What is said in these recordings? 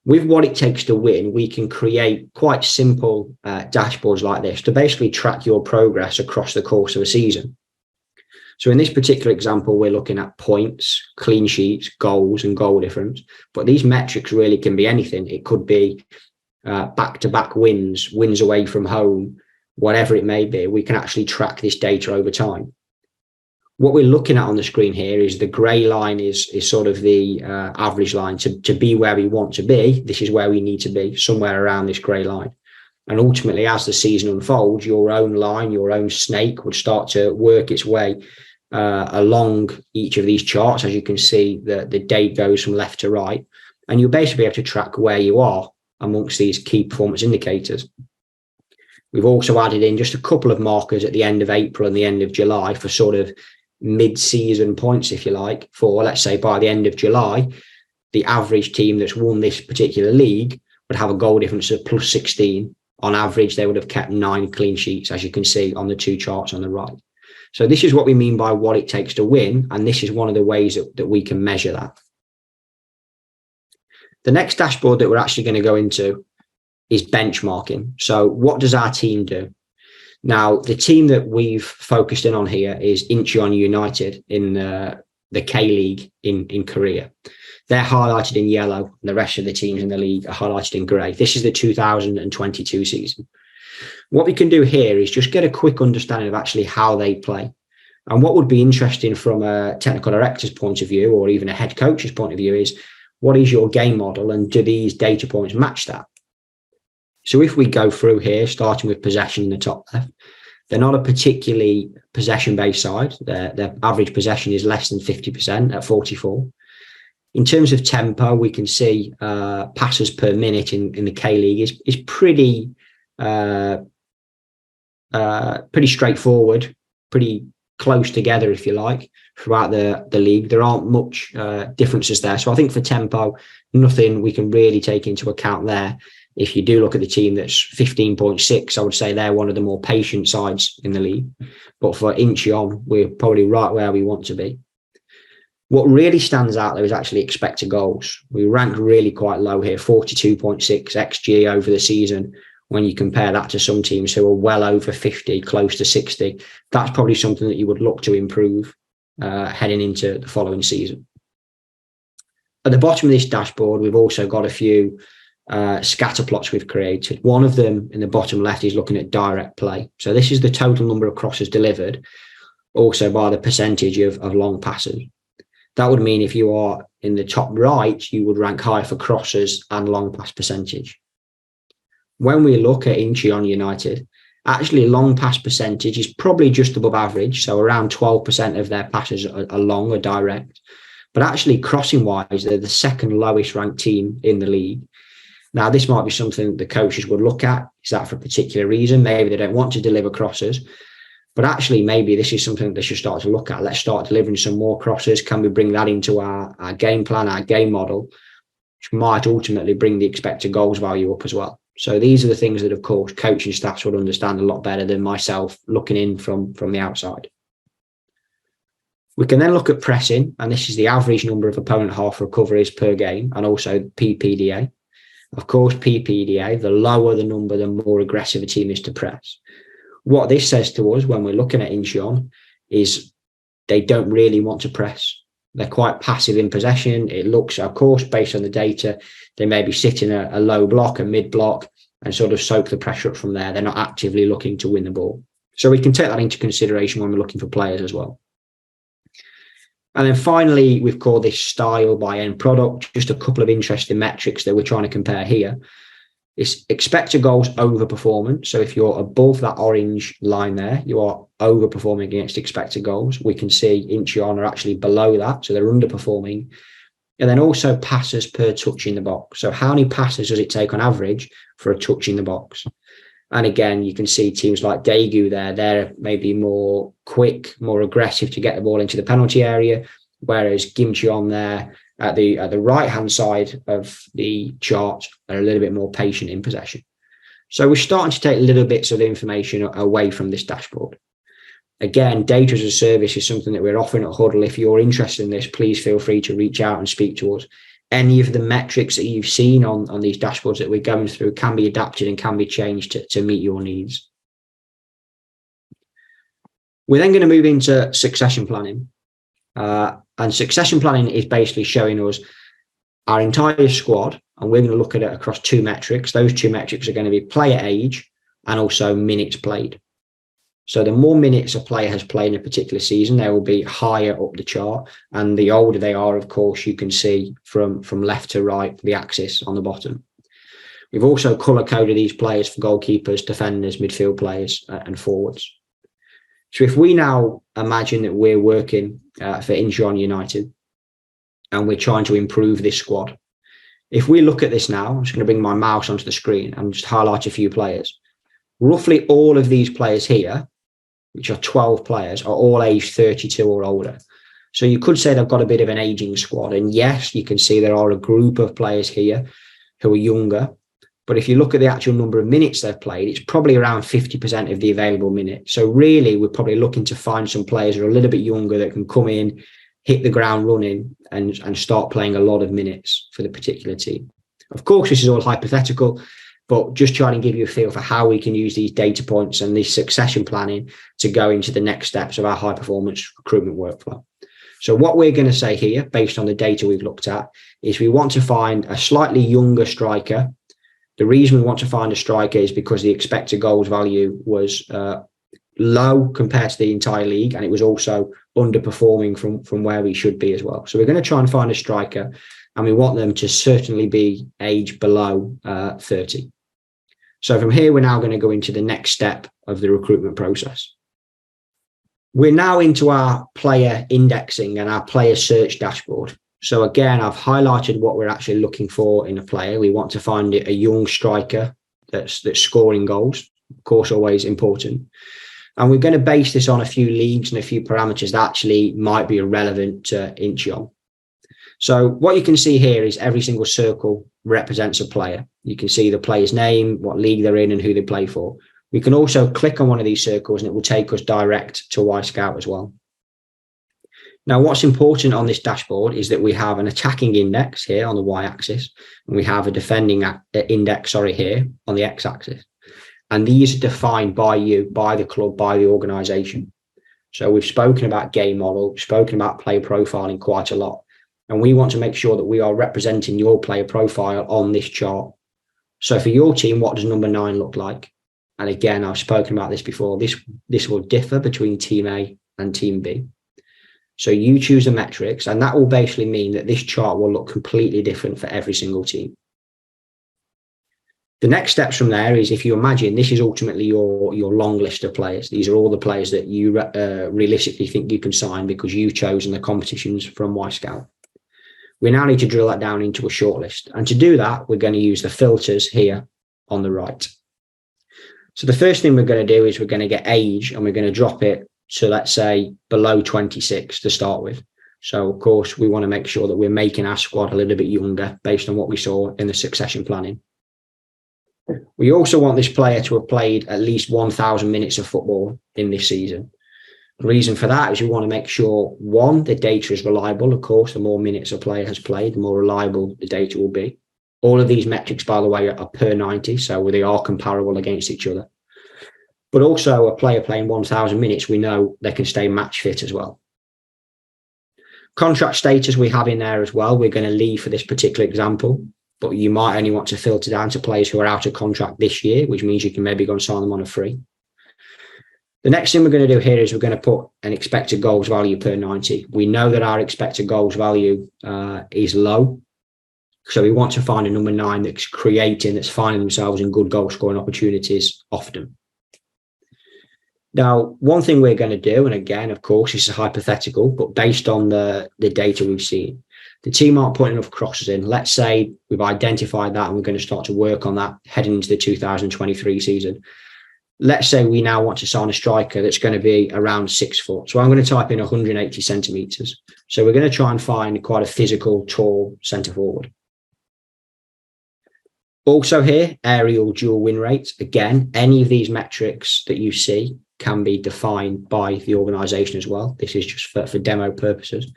With what it takes to win, we can create quite simple dashboards like this to basically track your progress across the course of a season. So in this particular example, we're looking at points, clean sheets, goals, and goal difference. But these metrics really can be anything. It could be back-to-back wins, wins away from home, whatever it may be. We can actually track this data over time. What we're looking at on the screen here is the grey line is sort of the average line. To be where we want to be, this is where we need to be, somewhere around this grey line. And ultimately, as the season unfolds, your own line, your own snake would start to work its way along each of these charts. As you can see, the date goes from left to right, and you'll basically be able to track where you are amongst these key performance indicators. We've also added in just a couple of markers at the end of April and the end of July for sort of mid-season points, if you like, for, let's say, by the end of July, the average team that's won this particular league would have a goal difference of plus 16. On average, they would have kept 9 clean sheets, as you can see on the 2 charts on the right. So this is what we mean by what it takes to win, and this is one of the ways that we can measure that. The next dashboard that we're actually going to go into is benchmarking. So what does our team do? Now, the team that we've focused in on here is Incheon United in the K-League in Korea. They're highlighted in yellow, and the rest of the teams in the league are highlighted in grey. This is the 2022 season. What we can do here is just get a quick understanding of actually how they play. And what would be interesting from a technical director's point of view, or even a head coach's point of view, is what is your game model, and do these data points match that? So if we go through here, starting with possession in the top left, they're not a particularly possession-based side. Their average possession is less than 50% at 44. In terms of tempo, we can see passes per minute in the K-League is pretty straightforward, pretty close together, if you like, throughout the league. There aren't much differences there. So I think for tempo, nothing we can really take into account there. If you do look at the team that's 15.6, I would say they're one of the more patient sides in the league. But for Incheon, we're probably right where we want to be. What really stands out there is actually expected goals. We rank really quite low here, 42.6 XG over the season. When you compare that to some teams who are well over 50, close to 60, that's probably something that you would look to improve heading into the following season. At the bottom of this dashboard, we've also got a few scatter plots we've created. One of them in the bottom left is looking at direct play. So this is the total number of crosses delivered, also by the percentage of long passes. That would mean if you are in the top right, you would rank higher for crosses and long pass percentage. When we look at Incheon United, actually long pass percentage is probably just above average. So around 12% of their passes are long or direct. But actually crossing wise, they're the second lowest ranked team in the league. Now, this might be something the coaches would look at. Is that for a particular reason? Maybe they don't want to deliver crosses. But actually, maybe this is something that they should start to look at. Let's start delivering some more crosses. Can we bring that into our game plan, our game model, which might ultimately bring the expected goals value up as well? So these are the things that, of course, coaching staffs would understand a lot better than myself looking in from the outside. We can then look at pressing, and this is the average number of opponent half recoveries per game, and also PPDA. Of course, PPDA, the lower the number, the more aggressive a team is to press. What this says to us when we're looking at Incheon is they don't really want to press. They're quite passive in possession. It looks, of course, based on the data, they may be sitting a low block, a mid block, and sort of soak the pressure up from there. They're not actively looking to win the ball. So we can take that into consideration when we're looking for players as well. And then finally, we've called this style by end product. Just a couple of interesting metrics that we're trying to compare here. It's expected goals over performance. So if you're above that orange line there, you are overperforming against expected goals. We can see Incheon are actually below that, so they're underperforming. And then also passes per touch in the box. So how many passes does it take on average for a touch in the box? And again, you can see teams like Daegu there, they're maybe more quick, more aggressive to get the ball into the penalty area, whereas Gimcheon there at the right-hand side of the chart are a little bit more patient in possession. So we're starting to take little bits of information away from this dashboard. Again, data as a service is something that we're offering at Hudl. If you're interested in this, please feel free to reach out and speak to us. any of the metrics that you've seen on these dashboards that we're going through can be adapted and can be changed to meet your needs. We're then going to move into succession planning. And succession planning is basically showing us our entire squad, and we're going to look at it across two metrics. Those two metrics are going to be player age and also minutes played. So the more minutes a player has played in a particular season, they will be higher up the chart. And the older they are, of course, you can see from left to right, the axis on the bottom. We've also color coded these players for goalkeepers, defenders, midfield players, and forwards. So if we now imagine that we're working for Incheon United and we're trying to improve this squad, if we look at this now, I'm just going to bring my mouse onto the screen and just highlight a few players. Roughly all of these players here, which are 12 players, are all aged 32 or older. So you could say they've got a bit of an aging squad. And yes, you can see there are a group of players here who are younger. But if you look at the actual number of minutes they've played, it's probably around 50% of the available minutes. So really, we're probably looking to find some players who are a little bit younger that can come in, hit the ground running and start playing a lot of minutes for the particular team. Of course, this is all hypothetical, but just trying to give you a feel for how we can use these data points and this succession planning to go into the next steps of our high performance recruitment workflow. So what we're going to say here, based on the data we've looked at, is we want to find a slightly younger striker. The reason we want to find a striker is because the expected goals value was low compared to the entire league, and it was also underperforming from where we should be as well. So we're going to try and find a striker, and we want them to certainly be aged below 30. So from here, we're now going to go into the next step of the recruitment process. We're now into our player indexing and our player search dashboard. So again, I've highlighted what we're actually looking for in a player. We want to find a young striker that's scoring goals, of course, always important. And we're going to base this on a few leagues and a few parameters that actually might be relevant to Incheon. So what you can see here is every single circle represents a player. You can see the player's name, what league they're in, and who they play for. We can also click on one of these circles and it will take us direct to Y-Scout as well. Now, what's important on this dashboard is that we have an attacking index here on the Y-axis, and we have a defending index, here on the X-axis. And these are defined by you, by the club, by the organisation. So we've spoken about game model, spoken about player profiling quite a lot. And we want to make sure that we are representing your player profile on this chart. So for your team, what does number 9 look like? And again, I've spoken about this before. This will differ between team A and team B. So you choose the metrics, and that will basically mean that this chart will look completely different for every single team. The next steps from there is, if you imagine this is ultimately your long list of players. These are all the players that you realistically think you can sign because you've chosen the competitions from Y-Scout. We now need to drill that down into a shortlist. And to do that, we're going to use the filters here on the right. So the first thing we're going to do is we're going to get age, and we're going to drop it to, let's say, below 26 to start with. So, of course, we want to make sure that we're making our squad a little bit younger based on what we saw in the succession planning. We also want this player to have played at least 1,000 minutes of football in this season. The reason for that is we want to make sure, one, the data is reliable. Of course, the more minutes a player has played, the more reliable the data will be. All of these metrics, by the way, are per 90, so they are comparable against each other. But also, a player playing 1,000 minutes, we know they can stay match fit as well. Contract status we have in there as well. We're going to leave for this particular example, but you might only want to filter down to players who are out of contract this year, which means you can maybe go and sign them on a free. The next thing we're going to do here is we're going to put an expected goals value per 90. We know that our expected goals value is low. So we want to find a number 9 that's finding themselves in good goal scoring opportunities often. Now, one thing we're going to do, and again, of course, this is hypothetical, but based on the data we've seen, the team aren't putting enough crosses in. Let's say we've identified that and we're going to start to work on that heading into the 2023 season. Let's say we now want to sign a striker that's going to be around 6 foot. So I'm going to type in 180 centimetres. So we're going to try and find quite a physical, tall centre forward. Also here, aerial dual win rate. Again, any of these metrics that you see can be defined by the organisation as well. This is just for demo purposes.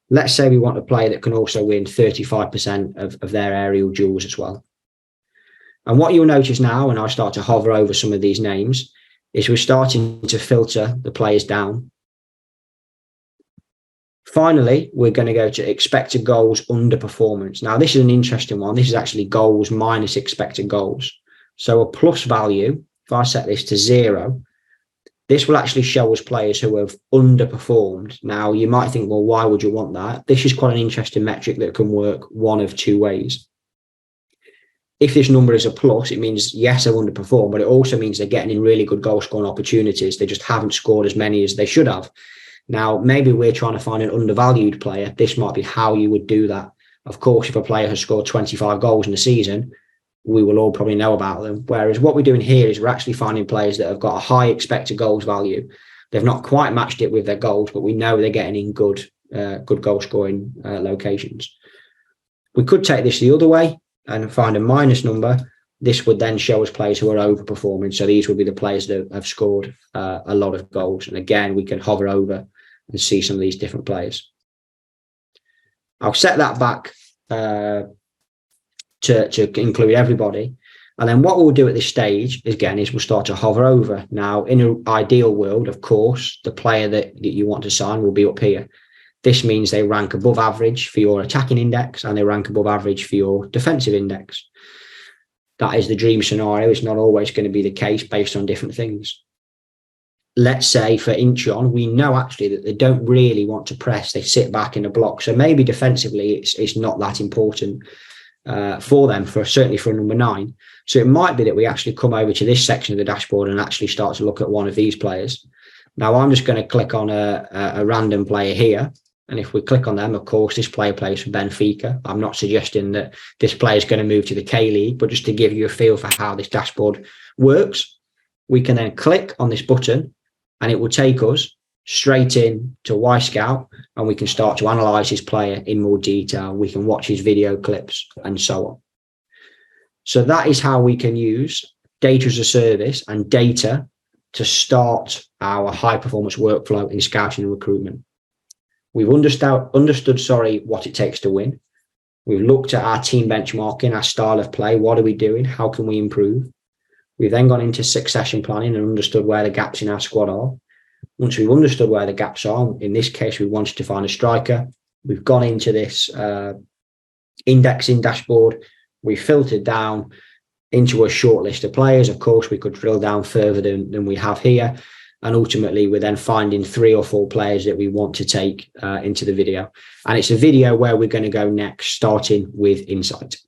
Let's say we want a player that can also win 35% of their aerial duels as well. And what you'll notice now, when I start to hover over some of these names, is we're starting to filter the players down. Finally, we're going to go to expected goals underperformance. Now, this is an interesting one. This is actually goals minus expected goals. So a plus value, if I set this to 0, this will actually show us players who have underperformed. Now, you might think, well, why would you want that? This is quite an interesting metric that can work one of two ways. If this number is a plus, it means, yes, they've underperformed, but it also means they're getting in really good goal scoring opportunities. They just haven't scored as many as they should have. Now, maybe we're trying to find an undervalued player. This might be how you would do that. Of course, if a player has scored 25 goals in a season, we will all probably know about them. Whereas what we're doing here is we're actually finding players that have got a high expected goals value. They've not quite matched it with their goals, but we know they're getting in good goal scoring locations. We could take this the other way and find a minus number. This would then show us players who are overperforming. So these would be the players that have scored a lot of goals. And again, we can hover over and see some of these different players. I'll set that back to include everybody. And then what we'll do at this stage, again, is we'll start to hover over. Now, in an ideal world, of course, the player that you want to sign will be up here. This means they rank above average for your attacking index and they rank above average for your defensive index. That is the dream scenario. It's not always going to be the case based on different things. Let's say for Incheon, we know actually that they don't really want to press. They sit back in a block. So maybe defensively, it's not that important for them, certainly for a number 9. So it might be that we actually come over to this section of the dashboard and actually start to look at one of these players. Now, I'm just going to click on a random player here. And if we click on them, of course, this player plays for Benfica. I'm not suggesting that this player is going to move to the K-League, but just to give you a feel for how this dashboard works, we can then click on this button and it will take us straight in to Scout, and we can start to analyze his player in more detail. We can watch his video clips and so on. So that is how we can use data as a service and data to start our high performance workflow in scouting and recruitment. We've understood what it takes to win. We've looked at our team benchmarking, our style of play. What are we doing? How can we improve? We've then gone into succession planning and understood where the gaps in our squad are. Once we've understood where the gaps are, in this case, we wanted to find a striker. We've gone into this indexing dashboard. We filtered down into a short list of players. Of course, we could drill down further than we have here. And ultimately, we're then finding 3 or 4 players that we want to take into the video. And it's a video where we're going to go next, starting with Insight.